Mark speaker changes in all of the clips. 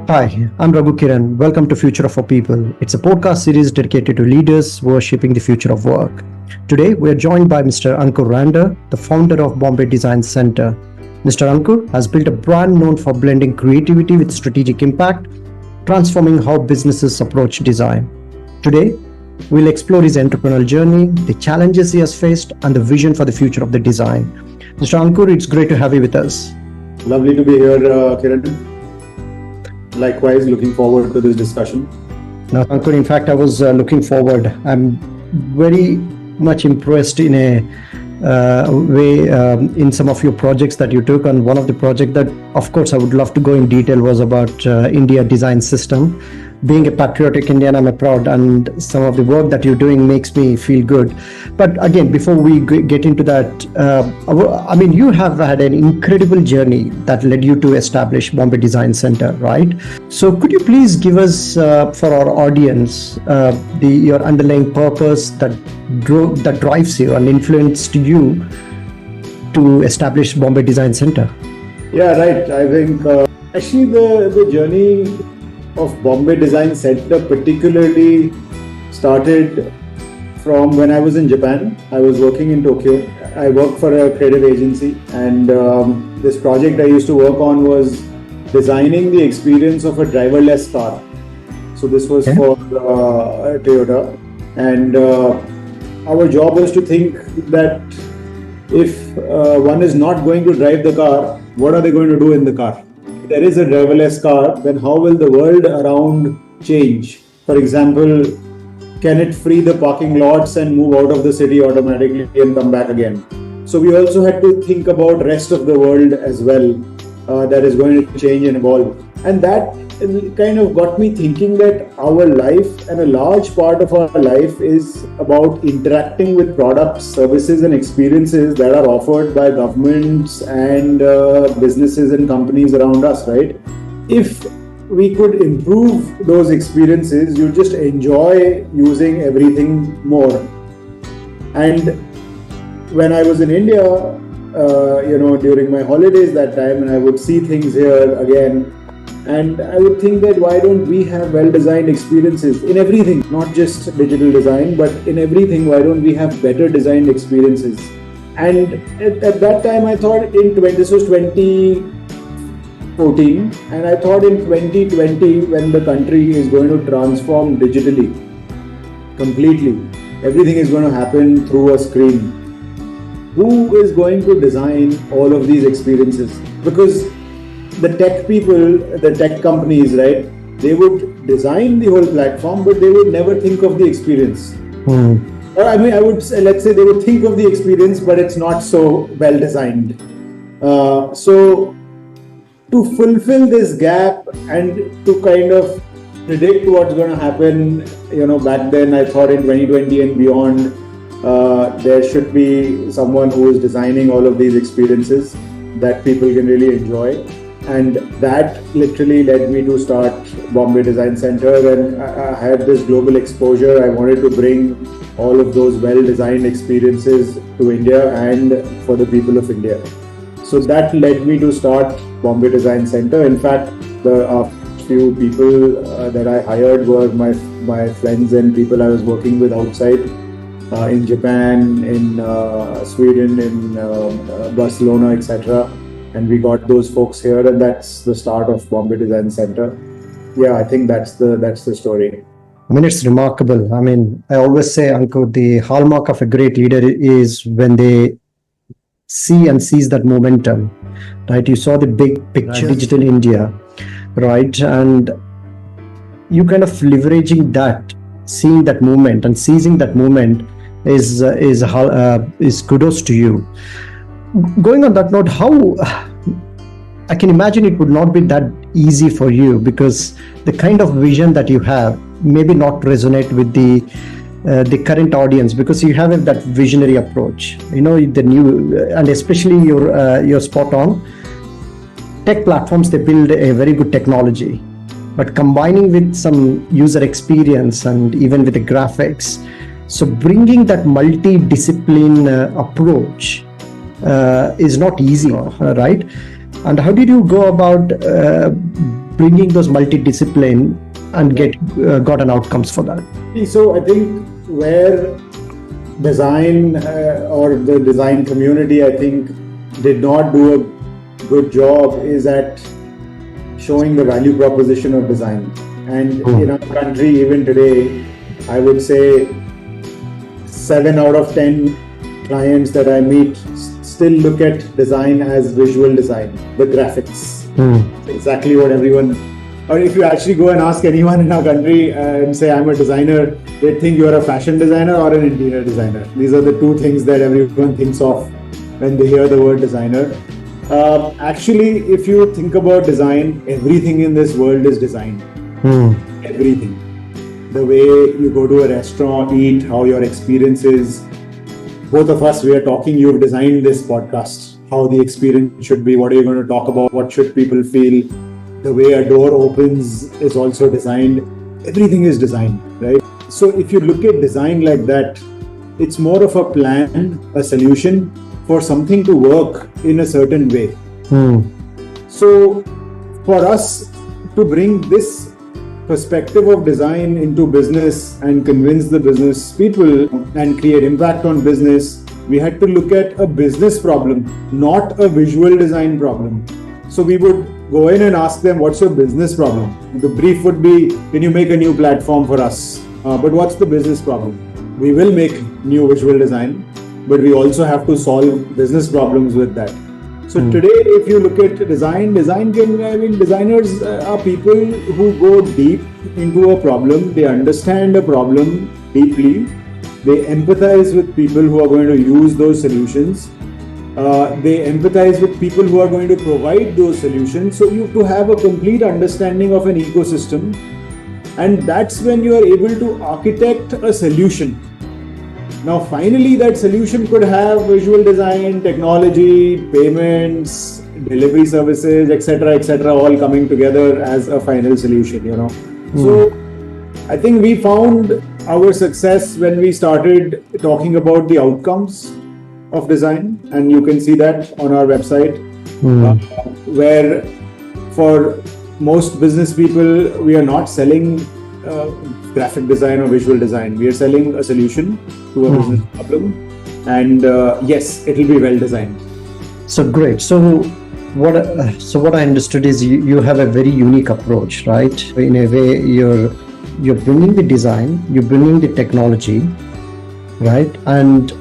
Speaker 1: Hi, I'm Raghu Kiran. Welcome to Future of Our People. It's a podcast series dedicated to leaders who are shaping the future of work. Today, we are joined by Mr. Ankur Rander, the founder of Bombay Design Center. Mr. Ankur has built a brand known for blending creativity with strategic impact, transforming how businesses approach design. Today, we'll explore his entrepreneurial journey, the challenges he has faced, and the vision for the future of the design. Mr. Ankur, it's great to have you with us.
Speaker 2: Lovely to be here, Kiran. Likewise, looking forward to this discussion.
Speaker 1: Now, Ankur, in fact, I was looking forward. I'm very much impressed in a way in some of your projects that you took. And one of the projects that, of course, I would love to go in detail was about India design system. Being a patriotic Indian, I'm proud, and some of the work that you're doing makes me feel good. But again, before we get into that, you have had an incredible journey that led you to establish Bombay Design Center, right? So could you please give us, for our audience, your underlying purpose that drives you and influenced you to establish Bombay Design Center?
Speaker 2: Yeah, right. I think actually the journey of Bombay Design Center particularly started from when I was in Japan. I was working in Tokyo. I worked for a creative agency, and this project I used to work on was designing the experience of a driverless car. So this was for Toyota, and our job was to think that if one is not going to drive the car, what are they going to do in the car? If there is a driverless car, then how will the world around change? For example, can it free the parking lots and move out of the city automatically and come back again? So we also had to think about rest of the world as well, that is going to change and evolve. And that kind of got me thinking that our life and a large part of our life is about interacting with products, services and experiences that are offered by governments and businesses and companies around us, right? If we could improve those experiences, you just enjoy using everything more. And when I was in India, during my holidays that time, and I would see things here again, and I would think that why don't we have well-designed experiences in everything, not just digital design, but in everything, why don't we have better designed experiences? And at that time, I thought this was 2014, and I thought in 2020, when the country is going to transform digitally, completely, everything is going to happen through a screen. Who is going to design all of these experiences? Because the tech people, the tech companies, right, they would design the whole platform, but they would never think of the experience. Let's say they would think of the experience, but it's not so well designed. So to fulfill this gap and to kind of predict what's going to happen, back then I thought in 2020 and beyond, there should be someone who is designing all of these experiences that people can really enjoy. And that literally led me to start Bombay Design Center. And I had this global exposure. I wanted to bring all of those well-designed experiences to India and for the people of India. So that led me to start Bombay Design Center. In fact, the few people that I hired were my friends and people I was working with outside, in Japan, in Sweden, in Barcelona, etc. And we got those folks here, and that's the start of Bombay Design Center. Yeah, I think that's the story.
Speaker 1: It's remarkable. I always say, Ankur, the hallmark of a great leader is when they see and seize that momentum, right? You saw the big picture, digital India, right? And you kind of leveraging that, seeing that moment and seizing that moment is kudos to you. Going on that note, how I can imagine it would not be that easy for you, because the kind of vision that you have maybe not resonate with the current audience, because you have that visionary approach. The new, and especially you're spot on. Tech platforms, they build a very good technology, but combining with some user experience and even with the graphics, so bringing that multidiscipline approach is not easy, right? And how did you go about bringing those multidiscipline and gotten outcomes for that?
Speaker 2: So I think where design or the design community, I think, did not do a good job is at showing the value proposition of design. And in our country, even today, I would say 7 out of 10 clients that I meet still look at design as visual design, the graphics. Exactly what everyone, or if you actually go and ask anyone in our country and say, I'm a designer, they think you're a fashion designer or an interior designer. These are the two things that everyone thinks of when they hear the word designer. Actually, if you think about design, everything in this world is designed. Everything. The way you go to a restaurant, eat, how your experience is. Both of us, we are talking, you've designed this podcast. How the experience should be, what are you going to talk about, what should people feel. The way a door opens is also designed. Everything is designed, right? So if you look at design like that, it's more of a plan, a solution for something to work in a certain way. So for us to bring this perspective of design into business and convince the business people and create impact on business, we had to look at a business problem, not a visual design problem. So we would go in and ask them, what's your business problem? The brief would be, can you make a new platform for us? But what's the business problem? We will make new visual design, but we also have to solve business problems with that. So today, if you look at designers are people who go deep into a problem. They understand a problem deeply. They empathize with people who are going to use those solutions. They empathize with people who are going to provide those solutions. So you have to have a complete understanding of an ecosystem. And that's when you are able to architect a solution. Now, finally, that solution could have visual design, technology, payments, delivery services, etc., all coming together as a final solution, So, I think we found our success when we started talking about the outcomes of design, and you can see that on our website, where for most business people, we are not selling graphic design or visual design. We are selling a solution to a business problem, and yes, it will be well designed.
Speaker 1: So great. So what I understood is you have a very unique approach, right? In a way, you're bringing the design, you're bringing the technology, right, and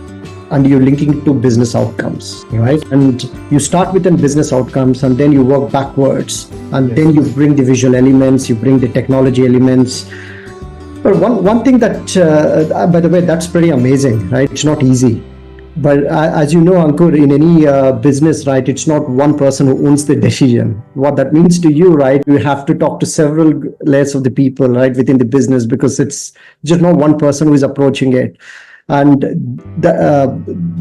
Speaker 1: you're linking it to business outcomes, right? And you start with the business outcomes, and then you work backwards, and then you bring the visual elements, you bring the technology elements. But one thing that, by the way, that's pretty amazing, right? It's not easy. But as you know, Ankur, in any business, right, it's not one person who owns the decision. What that means to you, right, you have to talk to several layers of the people, right, within the business, because it's just not one person who is approaching it. And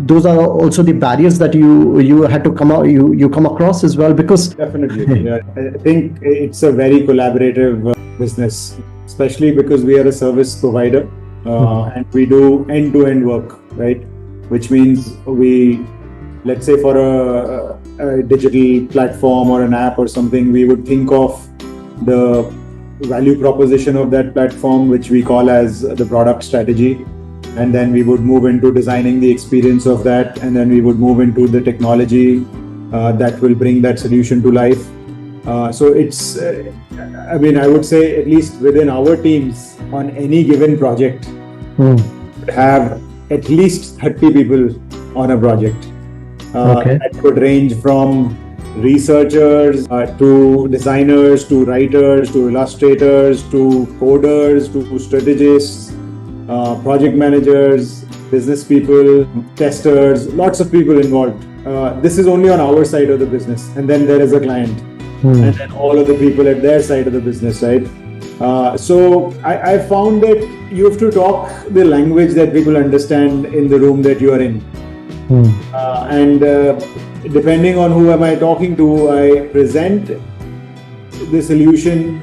Speaker 1: those are also the barriers that you had to you come across as well, because
Speaker 2: definitely, I think it's a very collaborative business, especially because we are a service provider and we do end-to-end work, right? Which means let's say for a digital platform or an app or something, we would think of the value proposition of that platform, which we call as the product strategy. And then we would move into designing the experience of that. And then we would move into the technology that will bring that solution to life. So it's, I would say at least within our teams on any given project, have at least 30 people on a project. That could range from researchers to designers, to writers, to illustrators, to coders, to strategists, project managers, business people, testers, lots of people involved. This is only on our side of the business, and then there is a client, and then all of the people at their side of the business, right? So I found that you have to talk the language that people understand in the room that you are in. And depending on who am I talking to, I present the solution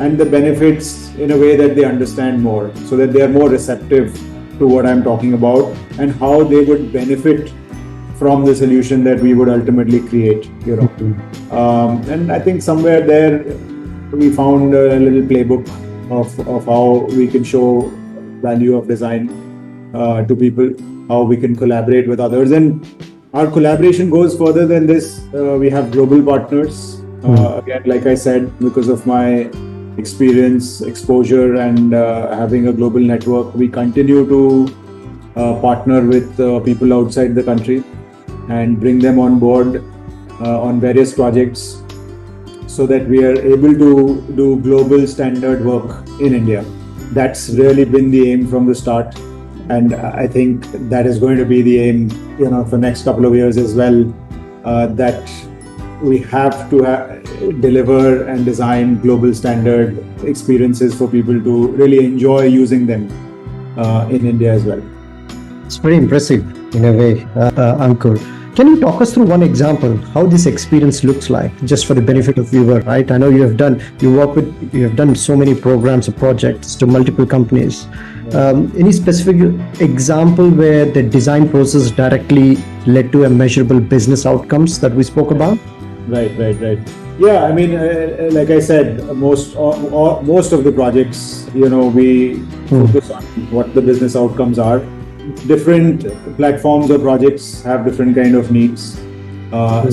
Speaker 2: and the benefits in a way that they understand more, so that they are more receptive to what I'm talking about and how they would benefit from the solution that we would ultimately create, And I think somewhere there, we found a little playbook of how we can show value of design to people, how we can collaborate with others. And our collaboration goes further than this. We have global partners. Again, like I said, because of my experience, exposure, and having a global network, we continue to partner with people outside the country and bring them on board on various projects so that we are able to do global standard work in India. That's really been the aim from the start. And I think that is going to be the aim, for next couple of years as well, that we have to deliver and design global standard experiences for people to really enjoy using them in India as well.
Speaker 1: It's very impressive in a way, Ankur. Can you talk us through one example how this experience looks like, just for the benefit of viewer, right? I know you have done so many programs or projects to multiple companies. Any specific example where the design process directly led to a measurable business outcomes that we spoke about?
Speaker 2: Right. Yeah, I mean, like I said, most of the projects, we focus on what the business outcomes are. Different platforms or projects have different kind of needs.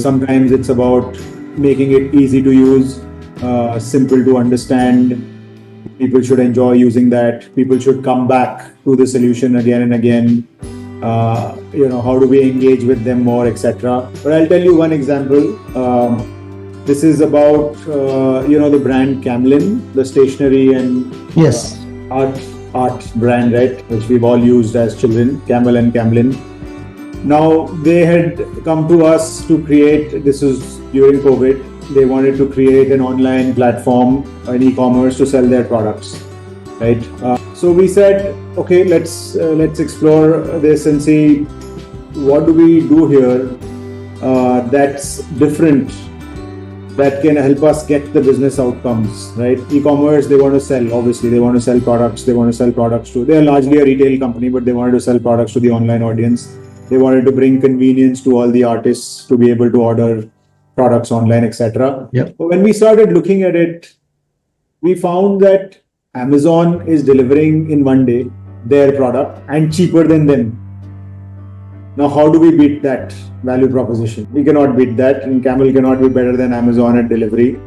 Speaker 2: Sometimes it's about making it easy to use, simple to understand. People should enjoy using that. People should come back to the solution again and again. How do we engage with them more, etc. But I'll tell you one example. This is about the brand Camlin, the stationery and
Speaker 1: Yes.
Speaker 2: art brand, right, which we've all used as children, Camel and Camlin. Now they had come to us to create, this was during COVID, they wanted to create an online platform, an e-commerce to sell their products, right? So we said, okay, let's explore this and see what do we do here that's different, that can help us get the business outcomes, right? E-commerce, they want to sell, obviously, they want to sell products. They're largely a retail company, but they wanted to sell products to the online audience. They wanted to bring convenience to all the artists to be able to order products online, etc.
Speaker 1: Yep.
Speaker 2: But when we started looking at it, we found that Amazon is delivering in one day their product and cheaper than them. Now, how do we beat that value proposition? We cannot beat that, and Camel cannot be better than Amazon at delivery.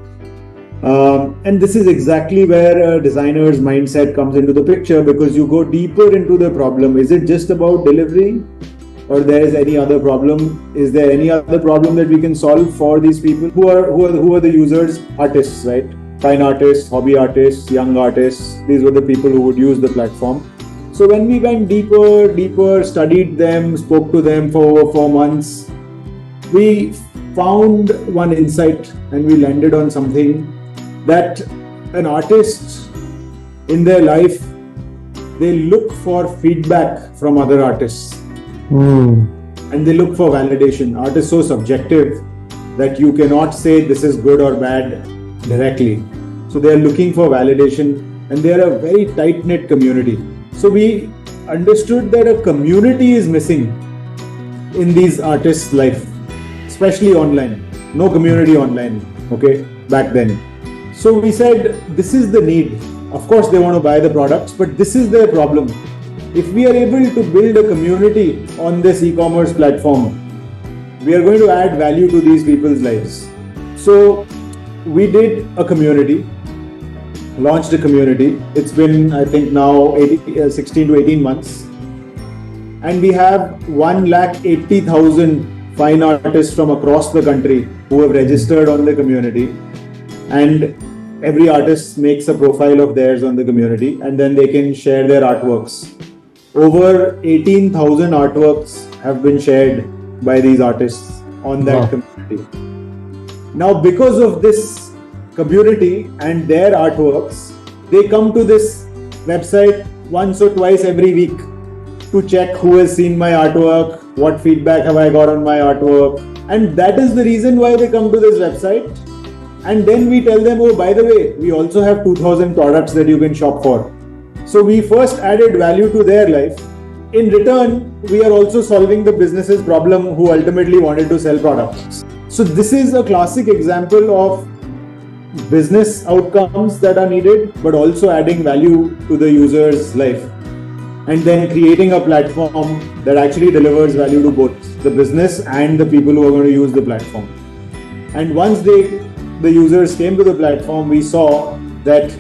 Speaker 2: And this is exactly where a designer's mindset comes into the picture, because you go deeper into the problem. Is it just about delivery, or there is any other problem? Is there any other problem that we can solve for these people? Who are the users? Artists, right? Fine artists, hobby artists, young artists. These were the people who would use the platform. So when we went deeper, studied them, spoke to them for over 4 months, we found one insight, and we landed on something that an artist in their life, they look for feedback from other artists. And they look for validation. Art is so subjective that you cannot say this is good or bad directly. So they are looking for validation, and they are a very tight-knit community. So we understood that a community is missing in these artists' life, especially online. No community online, okay, back then. So we said, this is the need. Of course, they want to buy the products, but this is their problem. If we are able to build a community on this e-commerce platform, we are going to add value to these people's lives. So we did a community, launched a community. It's been, I think now 16 to 18 months. And we have 180,000 fine artists from across the country who have registered on the community. And every artist makes a profile of theirs on the community, and then they can share their artworks. Over 18,000 artworks have been shared by these artists on that community. Now, because of this community and their artworks, they come to this website once or twice every week to check who has seen my artwork, what feedback have I got on my artwork. And that is the reason why they come to this website. And then we tell them, oh, by the way, we also have 2,000 products that you can shop for. So we first added value to their life. In return, we are also solving the business's problem who ultimately wanted to sell products. So this is a classic example of business outcomes that are needed, but also adding value to the user's life. And then creating a platform that actually delivers value to both the business and the people who are going to use the platform. And once the users came to the platform, we saw that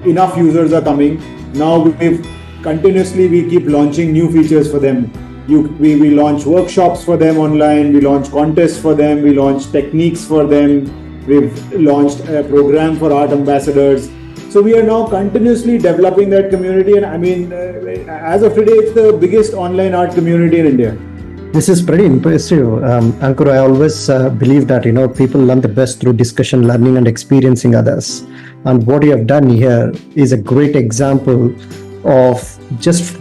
Speaker 2: enough users are coming. Now we keep launching new features for them. We launch workshops for them online, we launch contests for them, we launch techniques for them, we've launched a program for art ambassadors. So we are now continuously developing that community, and I mean, as of today, it's the biggest online art community in India.
Speaker 1: This is pretty impressive, Ankur. I always believe that people learn the best through discussion, learning, and experiencing others. And what you have done here is a great example of just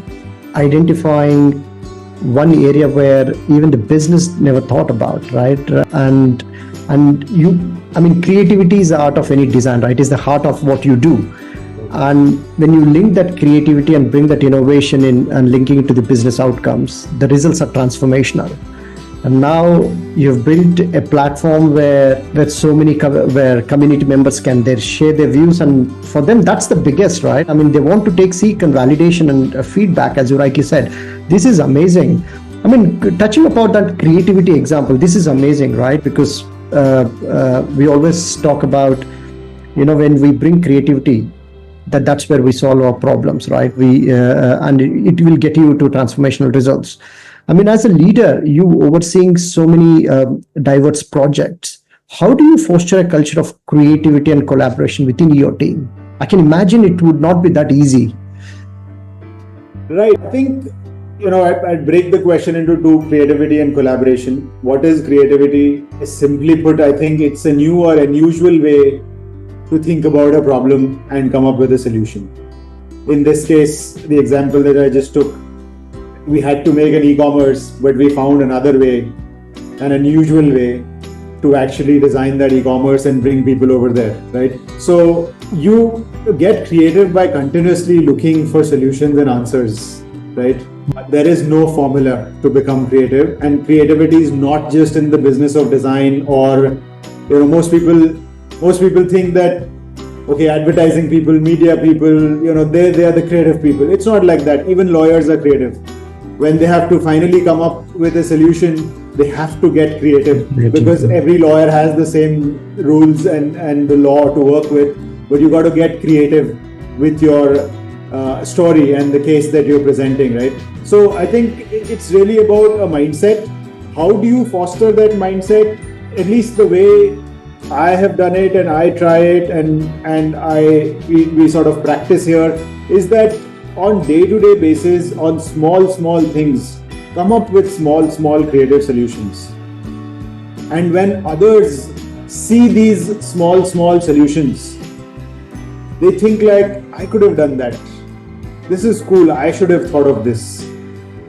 Speaker 1: identifying one area where even the business never thought about, right? Creativity is the art of any design, right? It's the heart of what you do. And when you link that creativity and bring that innovation in and linking it to the business outcomes, the results are transformational. And now you've built a platform where where community members can share their views, and for them that's the biggest, right? I mean, they want to seek and validation and feedback, as you rightly said. This is amazing. I mean, touching upon that creativity example, this is amazing, right? Because we always talk about, when we bring creativity, that's where we solve our problems, right? And it will get you to transformational results. I mean, as a leader, you overseeing so many diverse projects. How do you foster a culture of creativity and collaboration within your team? I can imagine it would not be that easy.
Speaker 2: Right. I think, I'd break the question into two: creativity and collaboration. What is creativity? Simply put, I think it's a new or unusual way to think about a problem and come up with a solution. In this case, the example that I just took, we had to make an e-commerce, but we found another way, an unusual way to actually design that e-commerce and bring people over there, right? So you get creative by continuously looking for solutions and answers, right? There is no formula to become creative, and creativity is not just in the business of design or, most people think that, okay, advertising people, media people, they are the creative people. It's not like that. Even lawyers are creative. When they have to finally come up with a solution, they have to get creative, because every lawyer has the same rules and the law to work with. But you got to get creative with your story and the case that you're presenting, right? So I think it's really about a mindset. How do you foster that mindset? At least the way I have done it, and I try it, and we sort of practice here, is that on day-to-day basis, on small things, come up with small creative solutions. And when others see these small solutions, they think like, I could have done that. This is cool. I should have thought of this.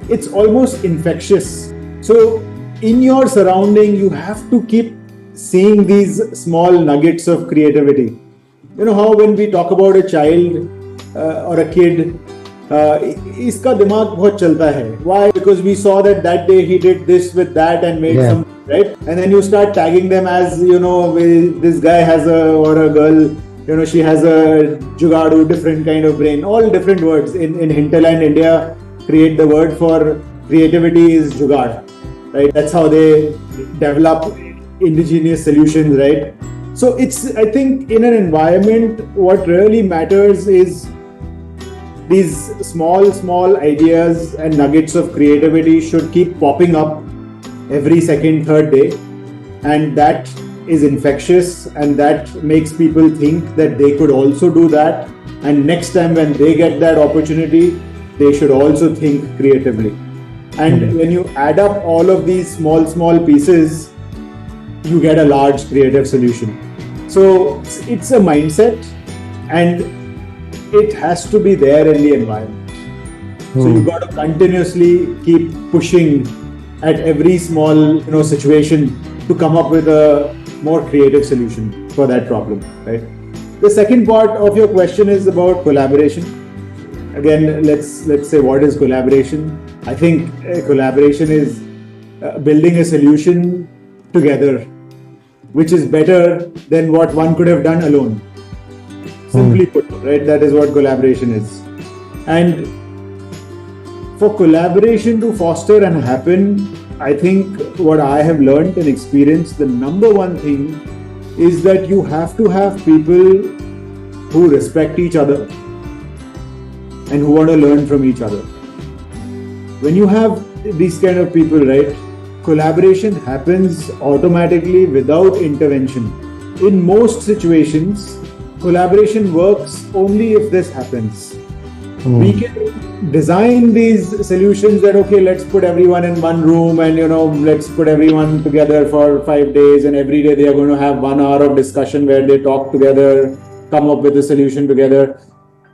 Speaker 2: It's almost infectious. So in your surrounding, you have to keep seeing these small nuggets of creativity. You know how when we talk about a child or a kid, इसका दिमाग बहुत चलता है. Why? Because we saw that day he did this with that and made some, right? And then you start tagging them as, this guy has or a girl, she has a jugadu, different kind of brain, all different words. In hinterland India, create the word for creativity is jugad, right? That's how they develop indigenous solutions, right? So I think in an environment, what really matters is these small ideas and nuggets of creativity should keep popping up every second, third day. And that is infectious, and that makes people think that they could also do that. And next time when they get that opportunity, they should also think creatively. And when you add up all of these small pieces, you get a large creative solution. So it's a mindset, and it has to be there in the environment. So you got to continuously keep pushing at every small situation to come up with a more creative solution for that problem, right? The second part of your question is about collaboration. Again, let's say, what is collaboration? I think collaboration is building a solution together. which is better than what one could have done alone. Simply put, right? That is what collaboration is. And for collaboration to foster and happen, I think what I have learned and experienced, the number one thing is that you have to have people who respect each other and who want to learn from each other. When you have these kind of people, right, collaboration happens automatically without intervention. In most situations, collaboration works only if this happens. We can design these solutions that, okay, let's put everyone in one room and, let's put everyone together for 5 days, and every day they are going to have 1 hour of discussion where they talk together, come up with a solution together.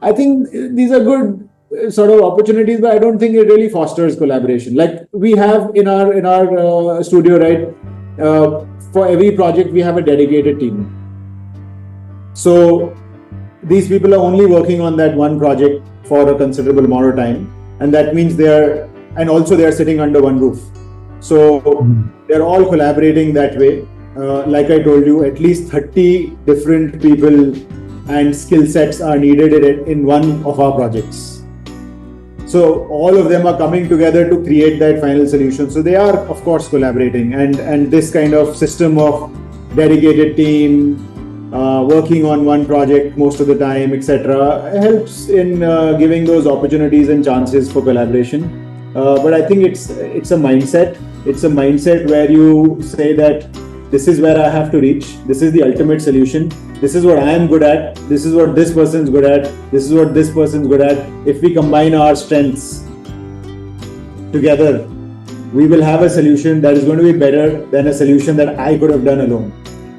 Speaker 2: I think these are good sort of opportunities, but I don't think it really fosters collaboration. Like we have in our studio, right? For every project, we have a dedicated team. So these people are only working on that one project for a considerable amount of time, and that means they are sitting under one roof. So they're all collaborating that way. Like I told you, at least 30 different people and skill sets are needed in one of our projects. So all of them are coming together to create that final solution. So they are, of course, collaborating, and this kind of system of dedicated team, working on one project most of the time, etc., helps in giving those opportunities and chances for collaboration. But I think it's a mindset. It's a mindset where you say that this is where I have to reach. This is the ultimate solution. This is what I am good at. This is what this person's good at. This is what this person's good at. If we combine our strengths together, we will have a solution that is going to be better than a solution that I could have done alone.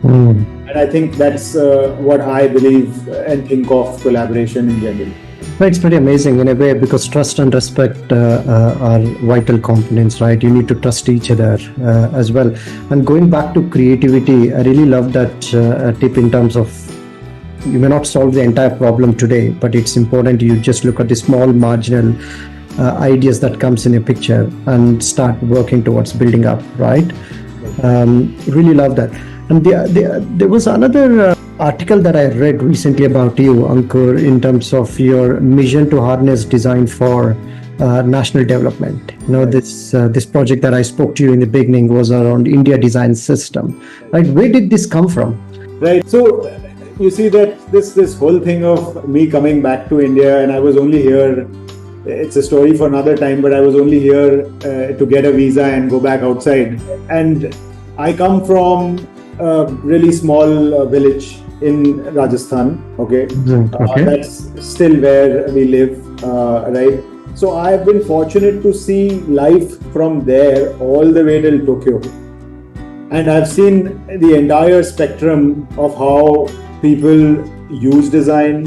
Speaker 2: And I think that's what I believe and think of collaboration in general.
Speaker 1: It's pretty amazing in a way, because trust and respect are vital components, right? You need to trust each other as well. And going back to creativity, I really love that tip in terms of you may not solve the entire problem today, but it's important you just look at the small marginal ideas that comes in a picture and start working towards building up, right? Really love that. And there was another article that I read recently about you, Ankur, in terms of your mission to harness design for national development. This project that I spoke to you in the beginning was around India Design System. Right? Where did this come from?
Speaker 2: Right. So you see that this whole thing of me coming back to India, and I was only here. It's a story for another time, but I was only here to get a visa and go back outside. And I come from a really small village in Rajasthan. Okay. That's still where we live, right? So I've been fortunate to see life from there all the way till Tokyo. And I've seen the entire spectrum of how people use design,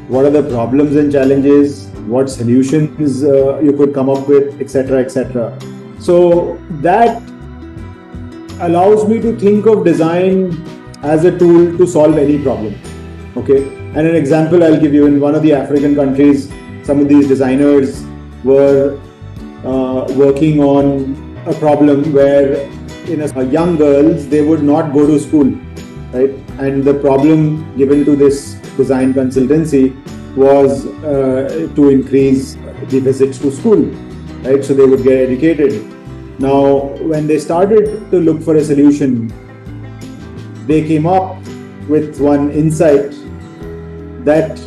Speaker 2: what are the problems and challenges, what solutions you could come up with, etc., etc. So that allows me to think of design as a tool to solve any problem. Okay, and an example I'll give you: in one of the African countries, some of these designers were working on a problem where young girls, they would not go to school, right? And the problem given to this design consultancy was to increase the visits to school, right? So they would get educated. Now, when they started to look for a solution, they came up with one insight that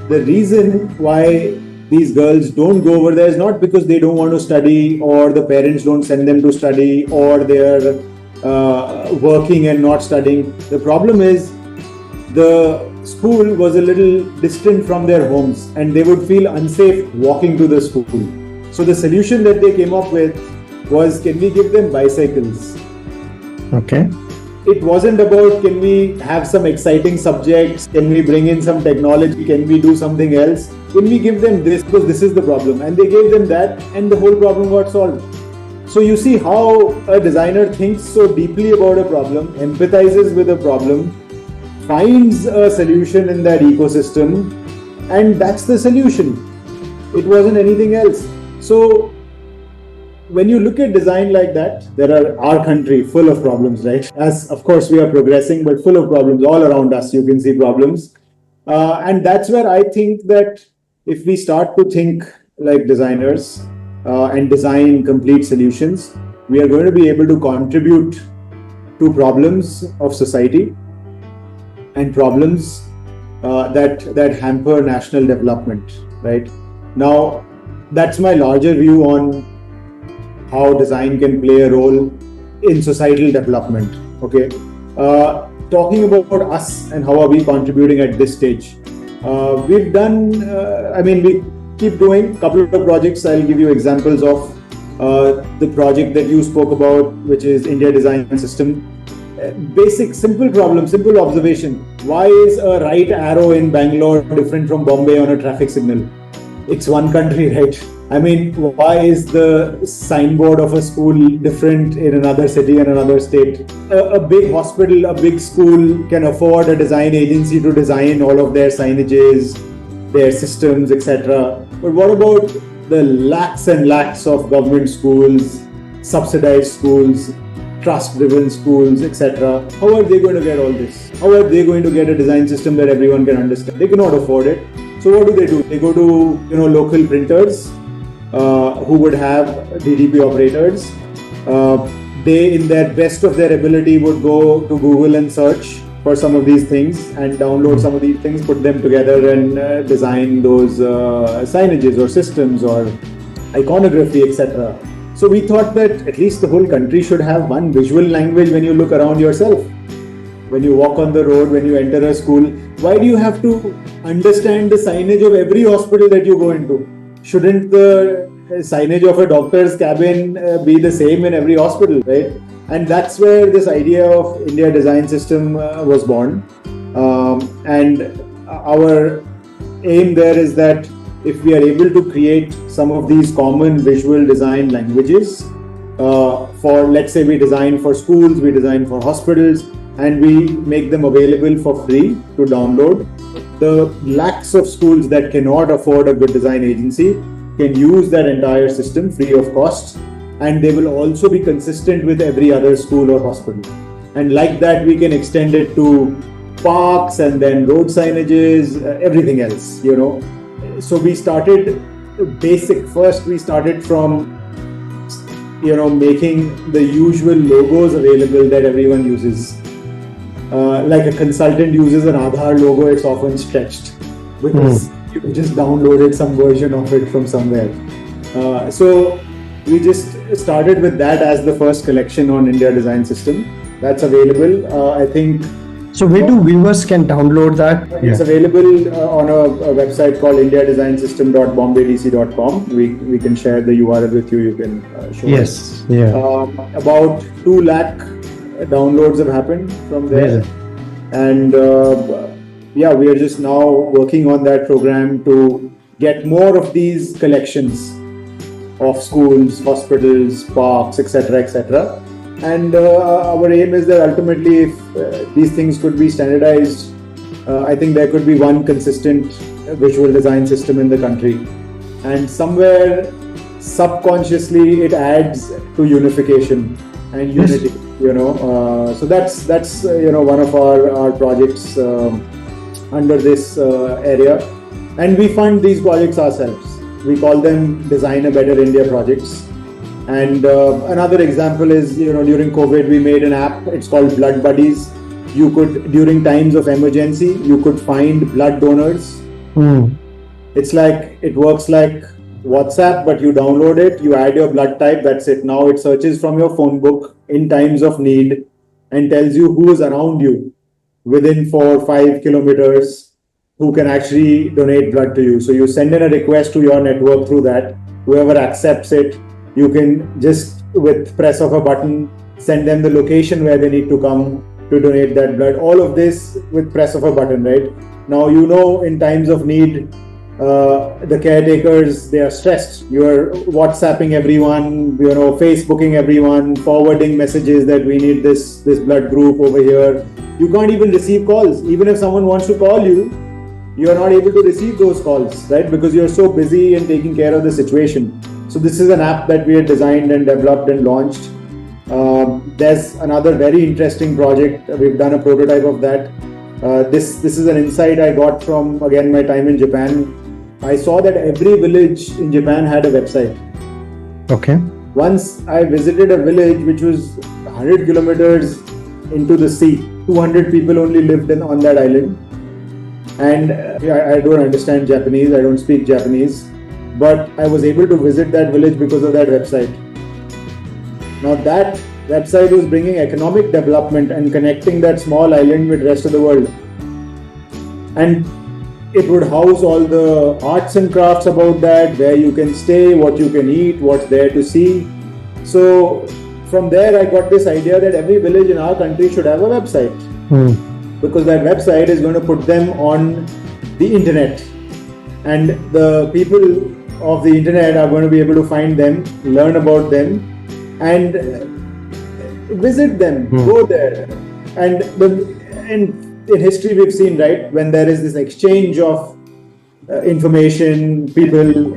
Speaker 2: the reason why these girls don't go over there is not because they don't want to study, or the parents don't send them to study, or they're working and not studying. The problem is the school was a little distant from their homes and they would feel unsafe walking to the school. So the solution that they came up with was, can we give them bicycles?
Speaker 1: Okay.
Speaker 2: It wasn't about, can we have some exciting subjects? Can we bring in some technology? Can we do something else? Can we give them this? Because this is the problem. And they gave them that, and the whole problem got solved. So you see how a designer thinks so deeply about a problem, empathizes with a problem, finds a solution in that ecosystem, and that's the solution. It wasn't anything else. So when you look at design like that, there are our country full of problems, right? As of course we are progressing, but full of problems all around us. You can see problems, and that's where I think that if we start to think like designers and design complete solutions, we are going to be able to contribute to problems of society and problems that hamper national development. Right now, that's my larger view on how design can play a role in societal development. Okay, talking about us and how are we contributing at this stage. We've done. We keep doing a couple of projects. I'll give you examples of the project that you spoke about, which is India Design System. Basic, simple problem, simple observation. Why is a right arrow in Bangalore different from Bombay on a traffic signal? It's one country, right? I mean, why is the signboard of a school different in another city and another state? A big hospital, a big school can afford a design agency to design all of their signages, their systems, etc. But what about the lakhs and lakhs of government schools, subsidized schools, trust-driven schools, etc.? How are they going to get all this? How are they going to get a design system that everyone can understand? They cannot afford it. So what do? They go to local printers who would have DDP operators. They, in their best of their ability, would go to Google and search for some of these things and download some of these things, put them together and design those signages or systems or iconography, etc. So we thought that at least the whole country should have one visual language when you look around yourself. When you walk on the road, when you enter a school, why do you have to understand the signage of every hospital that you go into? Shouldn't the signage of a doctor's cabin be the same in every hospital, right? And that's where this idea of India Design System was born. And our aim there is that if we are able to create some of these common visual design languages for, let's say we design for schools, we design for hospitals, and we make them available for free to download, the lakhs of schools that cannot afford a good design agency can use that entire system free of cost, and they will also be consistent with every other school or hospital. And like that, we can extend it to parks and then road signages, everything else, So we started basic. First, we started from, making the usual logos available that everyone uses. Like a consultant uses an Aadhaar logo, it's often stretched because you just downloaded some version of it from somewhere. So we just started with that as the first collection on India Design System. That's available. I think.
Speaker 1: So where do viewers can download that?
Speaker 2: It's available on a website called indiadesignsystem.bombaydc.com. We can share the URL with you. You can show it.
Speaker 1: Yes. Yeah.
Speaker 2: About 2 lakh downloads have happened from there. And we are just now working on that program to get more of these collections of schools, hospitals, parks, etc., etc. And our aim is that ultimately, if these things could be standardized, I think there could be one consistent visual design system in the country. And somewhere subconsciously it adds to unification and unity. So that's one of our projects under this area, and we fund these projects ourselves. We call them Design a Better India projects. And another example is, during COVID, we made an app. It's called Blood Buddies. You could, during times of emergency, you could find blood donors. It's like, it works like WhatsApp, but you download it, you add your blood type, that's it. Now it searches from your phone book in times of need and tells you who is around you within 4 or 5 kilometers who can actually donate blood to you. So you send in a request to your network through that. Whoever accepts it, you can just, with press of a button, send them the location where they need to come to donate that blood. All of this with press of a button, right? Now, in times of need, the caretakers, they are stressed. You are WhatsApping everyone, Facebooking everyone, forwarding messages that we need this blood group over here. You can't even receive calls. Even if someone wants to call you, you are not able to receive those calls, right? Because you're so busy in taking care of the situation. So this is an app that we had designed and developed and launched. There's another very interesting project. We've done a prototype of that. This is an insight I got from, again, my time in Japan. I saw that every village in Japan had a website.
Speaker 1: Okay.
Speaker 2: Once I visited a village which was 100 kilometers into the sea. 200 people only lived on that island. And I don't understand Japanese, I don't speak Japanese. But I was able to visit that village because of that website. Now that website was bringing economic development and connecting that small island with the rest of the world. And it would house all the arts and crafts about that, where you can stay, what you can eat, what's there to see. So from there I got this idea that every village in our country should have a website. Because that website is going to put them on the internet. And the people of the internet are going to be able to find them, learn about them, and visit them, go there. And in history we've seen, right, when there is this exchange of information, people,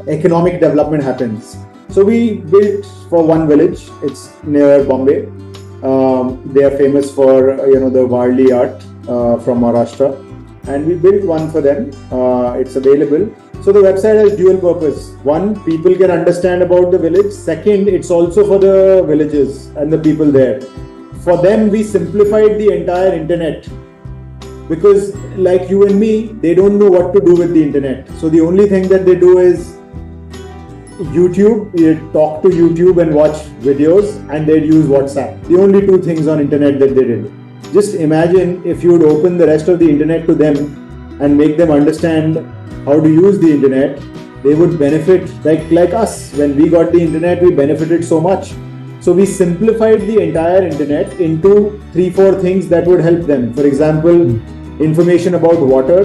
Speaker 2: economic development happens. So we built for one village. It's near Bombay. They are famous for the Varli art from Maharashtra, and we built one for them. It's available. So the website has dual purpose. One, people can understand about the village. Second, it's also for the villages and the people there. For them, we simplified the entire internet, because like you and me, they don't know what to do with the internet. So the only thing that they do is YouTube, you talk to YouTube and watch videos, and they'd use WhatsApp. The only two things on internet that they did. Just imagine if you would open the rest of the internet to them and make them understand how to use the internet. They would benefit like us. When we got the internet, we benefited so much. So we simplified the entire internet into 3-4 things that would help them. For example, information about water,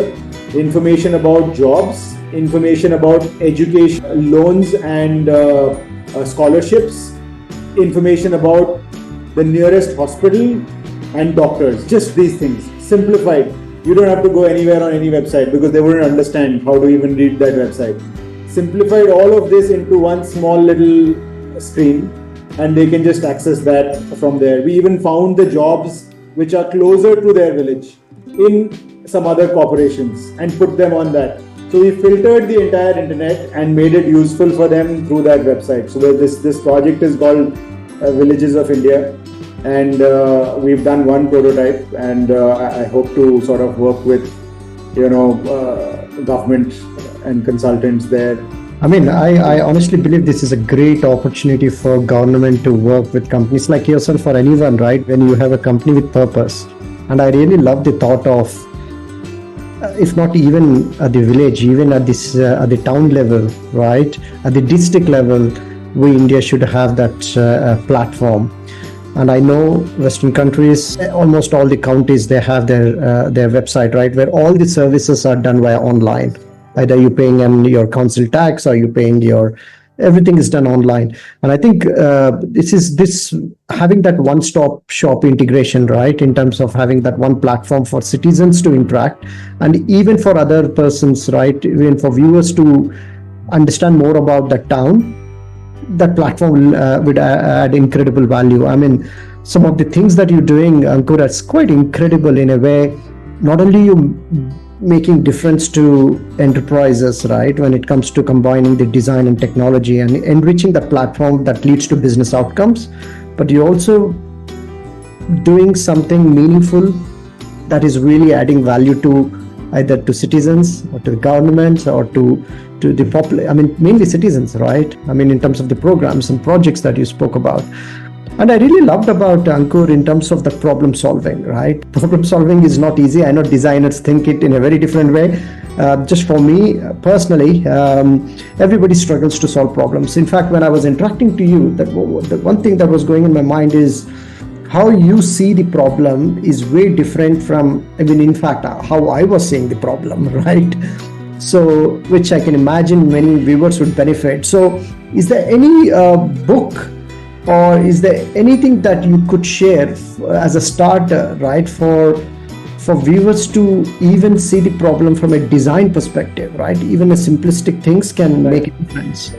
Speaker 2: information about jobs, information about education, loans and scholarships, information about the nearest hospital and doctors. Just these things, simplified. You don't have to go anywhere on any website because they wouldn't understand how to even read that website. Simplified all of this into one small little screen, and they can just access that from there. We even found the jobs which are closer to their village in some other corporations and put them on that. So we filtered the entire internet and made it useful for them through that website. So this project is called Villages of India, and we've done one prototype, and I hope to sort of work with government and consultants there.
Speaker 1: I mean, I honestly believe this is a great opportunity for government to work with companies like yourself or anyone, right? When you have a company with purpose. And I really love the thought of, if not even at the village, even at the town level, right? At the district level, India should have that platform. And I know Western countries, almost all the counties, they have their website, right? Where all the services are done via online. Either you're paying your council tax or you're paying everything is done online. And I think this having that one-stop shop integration, right? In terms of having that one platform for citizens to interact, and even for other persons, right? Even for viewers to understand more about the town, that platform would add incredible value. I mean, some of the things that you're doing, Ankur, is quite incredible in a way. Not only you making difference to enterprises, right, when it comes to combining the design and technology and enriching the platform that leads to business outcomes, but you're also doing something meaningful that is really adding value to either to citizens or to the governments or to the population. I mean, mainly citizens, right? I mean, in terms of the programs and projects that you spoke about. And I really loved about Ankur in terms of the problem solving, right? Problem solving is not easy. I know designers think it in a very different way. Just for me personally, everybody struggles to solve problems. In fact, when I was interacting to you, the one thing that was going in my mind is how you see the problem is way different from, in fact, how I was seeing the problem, right? So, which I can imagine many viewers would benefit. So, is there any book, or is there anything that you could share as a starter, right, for for viewers to even see the problem from a design perspective, right? Even a simplistic things can make a difference.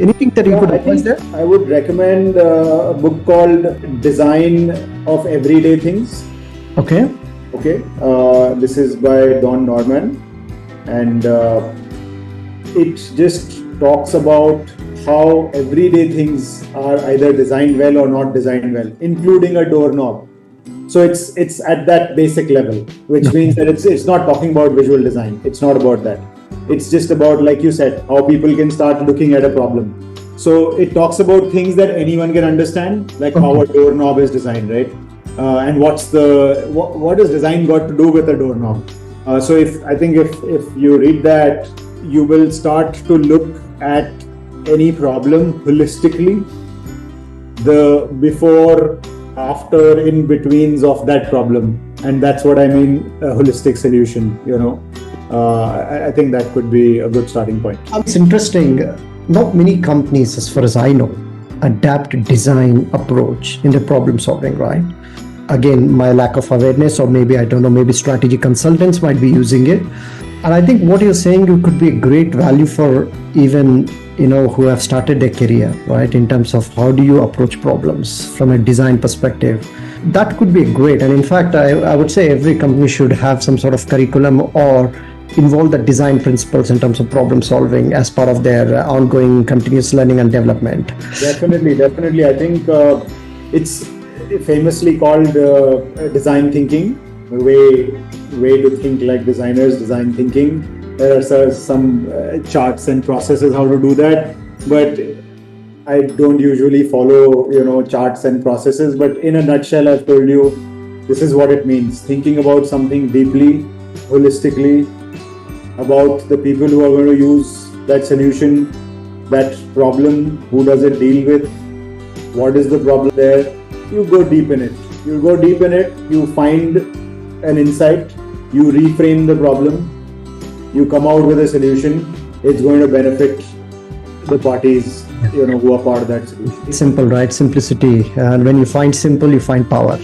Speaker 1: Anything that you could advise there?
Speaker 2: I would recommend a book called Design of Everyday Things.
Speaker 1: Okay.
Speaker 2: Okay. This is by Don Norman, and it just talks about how everyday things are either designed well or not designed well, including a doorknob. So it's at that basic level, which means that it's not talking about visual design. It's not about that. It's just about, like you said, how people can start looking at a problem. So it talks about things that anyone can understand, like how a doorknob is designed, right? And what has design got to do with a doorknob? So if you read that, you will start to look at any problem holistically, the before, after, in betweens of that problem, and that's what I mean, a holistic solution. I think that could be a good starting point.
Speaker 1: It's interesting. Not many companies, as far as I know, adapt design approach in the problem solving, right? Again, my lack of awareness, or maybe, I don't know, maybe strategy consultants might be using it. And I think what you're saying, it could be a great value for even, who have started their career, right? In terms of how do you approach problems from a design perspective. That could be great. And in fact, I would say every company should have some sort of curriculum or involve the design principles in terms of problem solving as part of their ongoing continuous learning and development.
Speaker 2: Definitely. I think it's famously called design thinking, a way to think like designers, design thinking. There are some charts and processes how to do that, but I don't usually follow charts and processes. But in a nutshell, I've told you this is what it means: thinking about something deeply, holistically, about the people who are going to use that solution, that problem, who does it deal with, what is the problem there. You go deep in it. You find an insight, you reframe the problem, you come out with a solution. It's going to benefit the parties who are part of that solution.
Speaker 1: Simple, right? Simplicity. And when you find simple, you find power.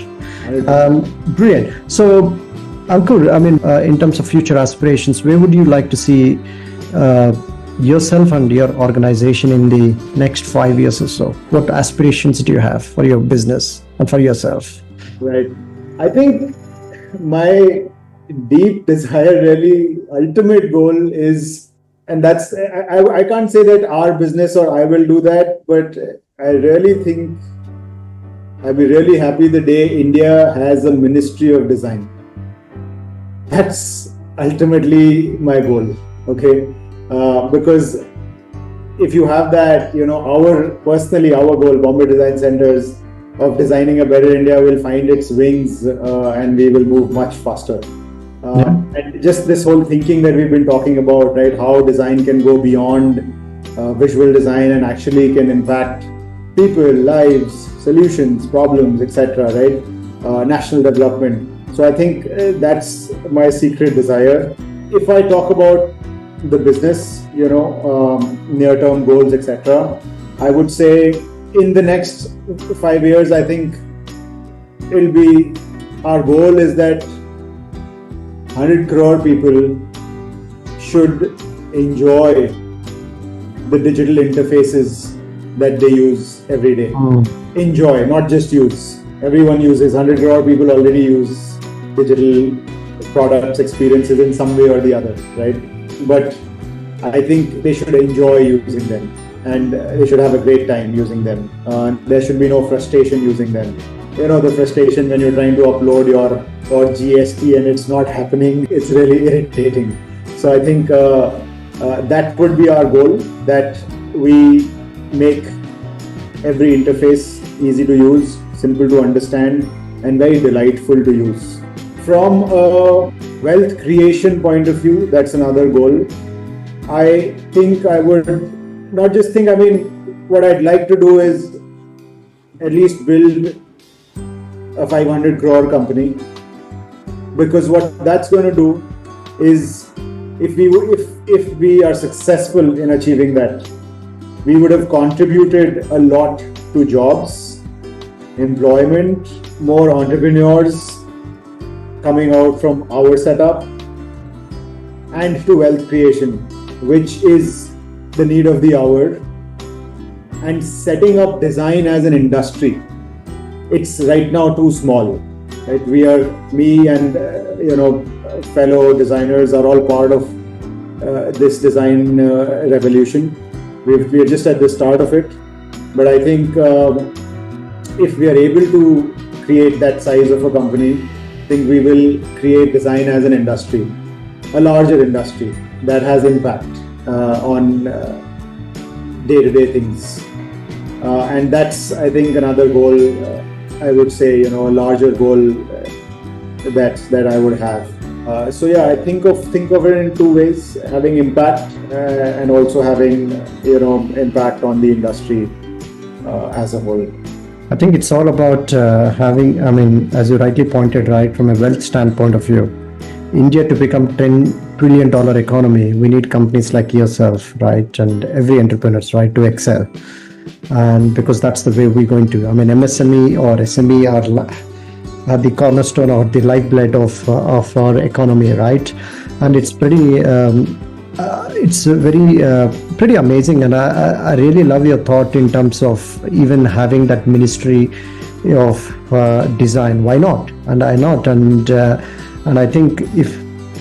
Speaker 1: Brilliant. So, Ankur, in terms of future aspirations, where would you like to see yourself and your organization in the next 5 years or so? What aspirations do you have for your business and for yourself?
Speaker 2: Right. I think my deep desire, really ultimate goal is, and that's, I can't say that our business or I will do that, but I really think I'll be really happy the day India has a Ministry of Design. That's ultimately my goal. Okay. Because if you have that, our goal, Bombay Design Centers, of designing a better India will find its wings and we will move much faster. And just this whole thinking that we've been talking about, right? How design can go beyond visual design and actually can impact people, lives, solutions, problems, etc. Right? National development. So I think that's my secret desire. If I talk about the business, near-term goals, etc., I would say in the next 5 years, I think it'll be, our goal is that 100 crore people should enjoy the digital interfaces that they use every day. Enjoy, not just use. Everyone uses, 100 crore people already use digital products, experiences in some way or the other, right? But I think they should enjoy using them and they should have a great time using them. There should be no frustration using them. The frustration when you're trying to upload your GST and it's not happening, it's really irritating. So I think that would be our goal, that we make every interface easy to use, simple to understand, and very delightful to use. From a wealth creation point of view, that's another goal. I think I would not just think, what I'd like to do is at least build a 500 crore company, because what that's going to do is, if we are successful in achieving that, we would have contributed a lot to jobs, employment, more entrepreneurs, coming out from our setup, and to wealth creation, which is the need of the hour, and setting up design as an industry. It's right now too small. Right? Me and fellow designers are all part of this design revolution. We're just at the start of it, but I think if we are able to create that size of a company, I think we will create design as an industry, a larger industry that has impact on day-to-day things, and that's, I think, another goal. I would say, a larger goal that I would have. So yeah, I think of it in two ways: having impact and also having impact on the industry as a whole.
Speaker 1: I think it's all about having, as you rightly pointed, right, from a wealth standpoint of view, India to become $10 trillion economy, we need companies like yourself, right, and every entrepreneurs, right, to excel. And because that's the way we're going to. MSME or SME are the cornerstone or the lifeblood of our economy, right? And it's pretty amazing, and I really love your thought in terms of even having that ministry of design. Why not? And I think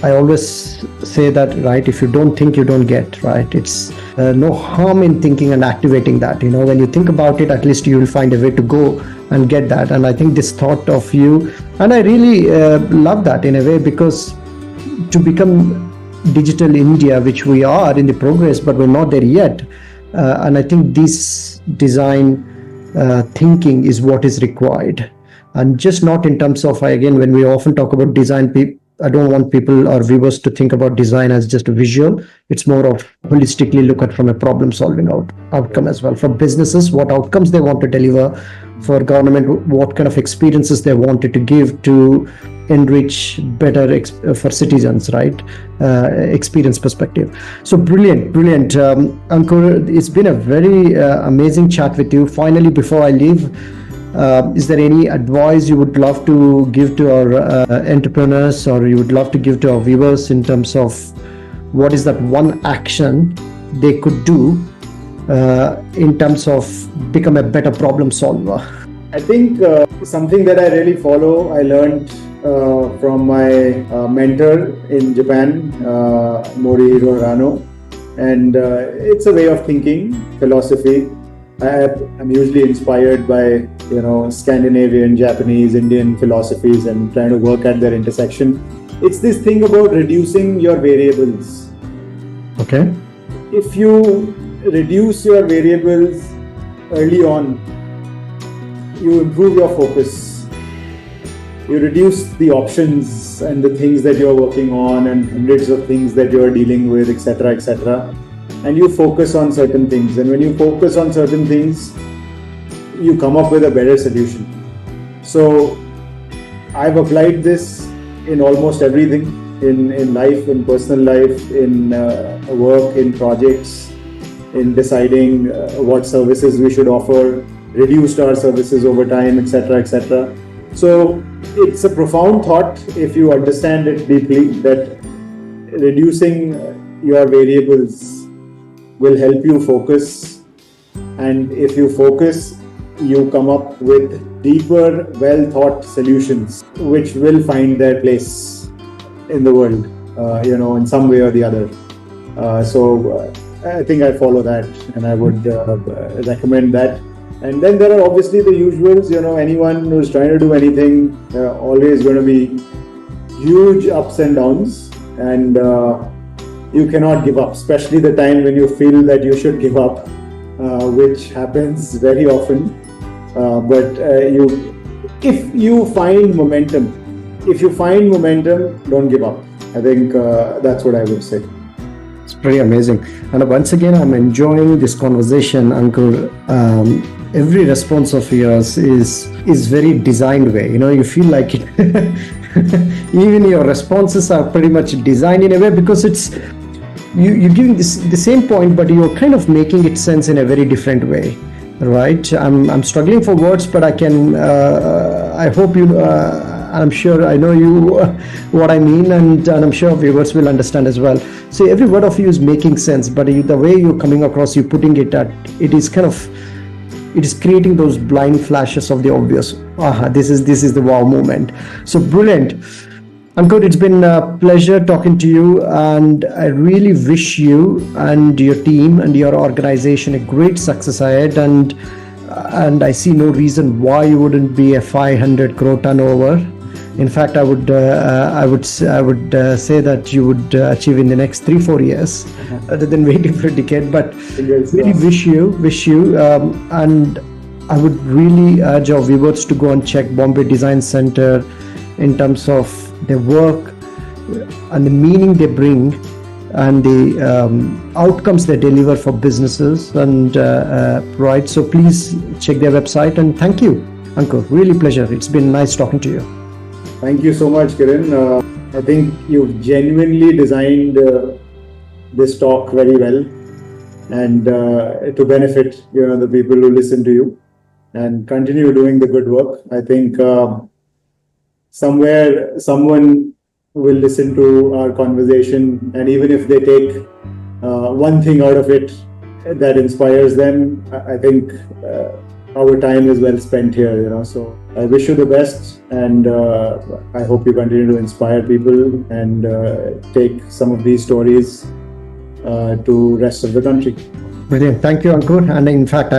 Speaker 1: I always say that, right, if you don't think, you don't get, right? It's no harm in thinking and activating that. When you think about it, at least you will find a way to go and get that. And I think this thought of you, and I really love that in a way, because to become digital India, which we are in the progress, but we're not there yet. And I think this design thinking is what is required. And just not in terms of, again, when we often talk about design, I don't want people or viewers to think about design as just a visual. It's more of holistically look at from a problem solving outcome as well. For businesses, what outcomes they want to deliver. For government, what kind of experiences they wanted to give to enrich better for citizens, right? Experience perspective. So brilliant. Ankur, it's been a very amazing chat with you. Finally, before I leave, is there any advice you would love to give to our entrepreneurs, or you would love to give to our viewers in terms of what is that one action they could do in terms of become a better problem solver?
Speaker 2: I think something that I really follow, I learned from my mentor in Japan, Mori Rano, and it's a way of thinking, philosophy. I'm usually inspired by Scandinavian, Japanese, Indian philosophies and trying to work at their intersection. It's this thing about reducing your variables.
Speaker 1: Okay.
Speaker 2: If you reduce your variables early on, you improve your focus. You reduce the options and the things that you're working on and hundreds of things that you're dealing with, etc., etc. And you focus on certain things. And when you focus on certain things, you come up with a better solution. So I've applied this in almost everything, in life, in personal life, in work, in projects, in deciding what services we should offer, reduced our services over time, etc., etc. So it's a profound thought if you understand it deeply, that reducing your variables will help you focus, and if you focus, you come up with deeper, well-thought solutions which will find their place in the world, in some way or the other. So I think I follow that, and I would recommend that. And then there are obviously the usuals. Anyone who's trying to do anything, always going to be huge ups and downs, and you cannot give up, especially the time when you feel that you should give up, which happens very often. But if you find momentum, don't give up. I think that's what I would say.
Speaker 1: It's pretty amazing. And once again, I'm enjoying this conversation, Ankur. Every response of yours is very designed way. You feel like it. Even your responses are pretty much designed in a way, because it's you're giving the same point, but you're kind of making it sense in a very different way, right? I'm struggling for words, but I can. I hope I'm sure I know you what I mean, and I'm sure viewers will understand as well. So every word of you is making sense, but the way you're coming across, you putting it at, it is kind of, it is creating those blind flashes of the obvious. This is the wow moment. So brilliant. Ankur, it's been a pleasure talking to you, and I really wish you and your team and your organization a great success ahead. And I see no reason why you wouldn't be a 500 crore turnover. In fact, I would say that you would achieve in the next 3-4 years, rather than waiting for a decade. But really wish you, and I would really urge our viewers to go and check Bombay Design Center in terms of their work and the meaning they bring and the outcomes they deliver for businesses and right. So please check their website, and thank you, Ankur. Really pleasure. It's been nice talking to you.
Speaker 2: Thank you so much, Kiran. I think you've genuinely designed this talk very well, and to benefit the people who listen to you, and continue doing the good work. I think somewhere someone will listen to our conversation, and even if they take one thing out of it that inspires them, I think our time is well spent here. So I wish you the best, and I hope you continue to inspire people and take some of these stories to rest of the country.
Speaker 1: Brilliant. Thank you, Ankur. And in fact,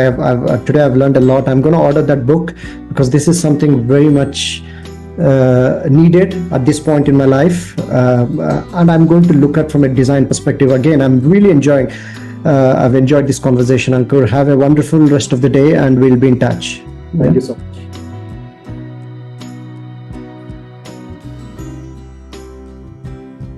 Speaker 1: today I've learned a lot. I'm going to order that book because this is something very much needed at this point in my life, and I'm going to look at from a design perspective. Again, I'm really enjoying. I've enjoyed this conversation, Ankur. Have a wonderful rest of the day, and we'll be in touch.
Speaker 2: Thank you so much.